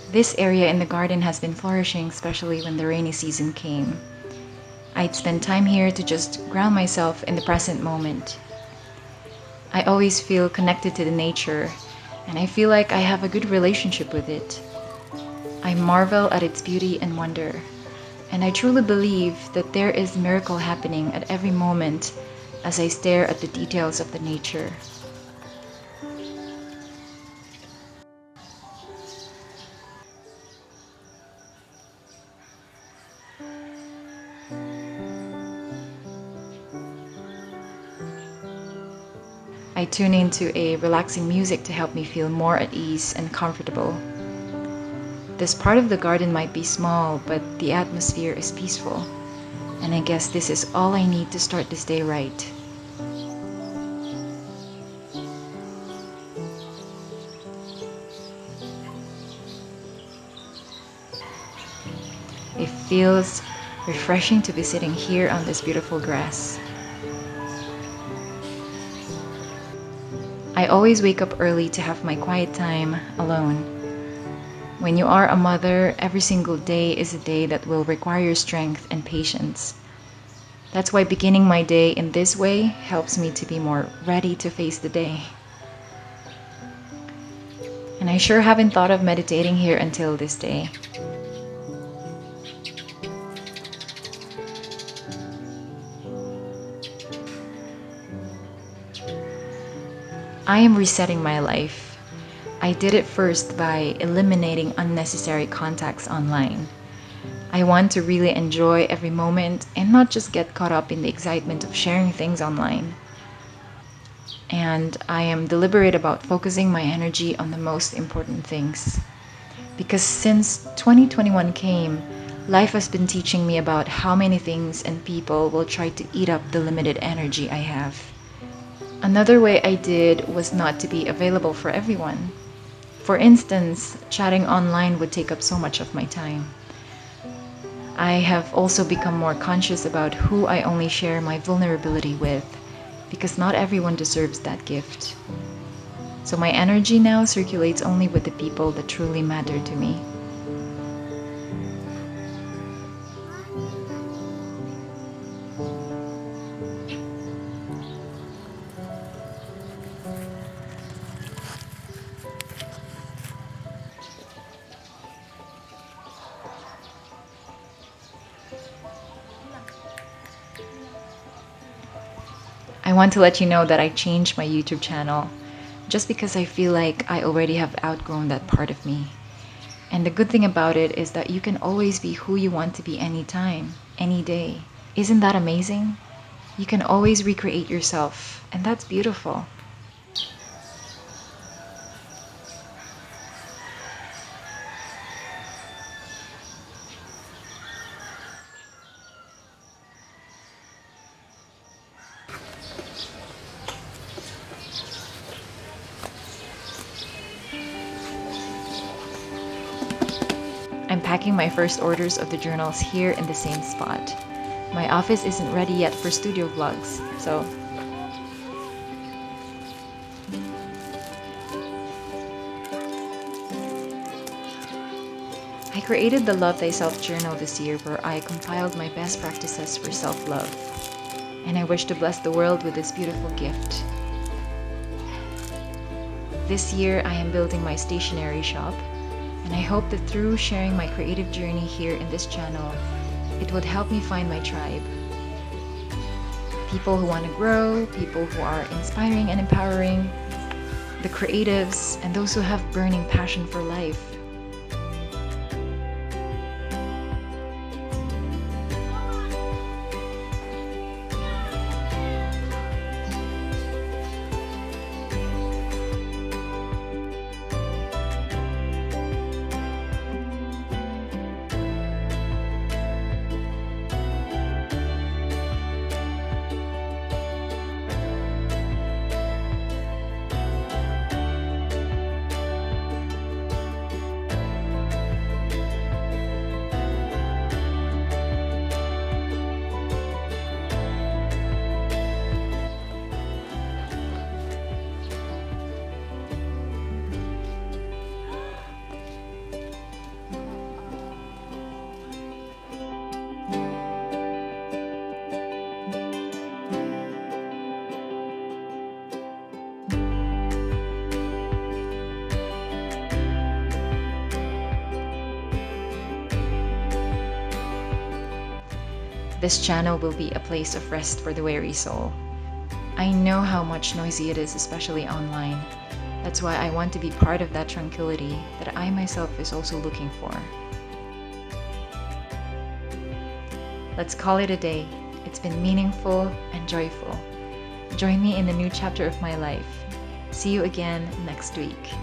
This area in the garden has been flourishing, especially when the rainy season came. I'd spend time here to just ground myself in the present moment. I always feel connected to the nature, and I feel like I have a good relationship with it. I marvel at its beauty and wonder, and I truly believe that there is a miracle happening at every moment as I stare at the details of the nature. I tune into a relaxing music to help me feel more at ease and comfortable. This part of the garden might be small, but the atmosphere is peaceful. And I guess this is all I need to start this day right. It feels refreshing to be sitting here on this beautiful grass. I always wake up early to have my quiet time alone. When you are a mother, every single day is a day that will require strength and patience. That's why beginning my day in this way helps me to be more ready to face the day. And I sure haven't thought of meditating here until this day. I am resetting my life. I did it first by eliminating unnecessary contacts online. I want to really enjoy every moment and not just get caught up in the excitement of sharing things online. And I am deliberate about focusing my energy on the most important things. Because since 2021 came, life has been teaching me about how many things and people will try to eat up the limited energy I have. Another way I did was not to be available for everyone. For instance, chatting online would take up so much of my time. I have also become more conscious about who I only share my vulnerability with, because not everyone deserves that gift. So my energy now circulates only with the people that truly matter to me. I want to let you know that I changed my YouTube channel just because I feel like I already have outgrown that part of me. And the good thing about it is that you can always be who you want to be anytime, any day. Isn't that amazing? You can always recreate yourself, and that's beautiful. I'm packing my first orders of the journals here in the same spot. My office isn't ready yet for studio vlogs, so I created the Love Thyself journal this year where I compiled my best practices for self-love. And I wish to bless the world with this beautiful gift. This year I am building my stationery shop, and I hope that through sharing my creative journey here in this channel, it would help me find my tribe. People who want to grow, people who are inspiring and empowering, the creatives, and those who have burning passion for life. this channel will be a place of rest for the weary soul. I know how much noisy it is, especially online. That's why I want to be part of that tranquility that I myself is also looking for. Let's call it a day. It's been meaningful and joyful. Join me in the new chapter of my life. See you again next week.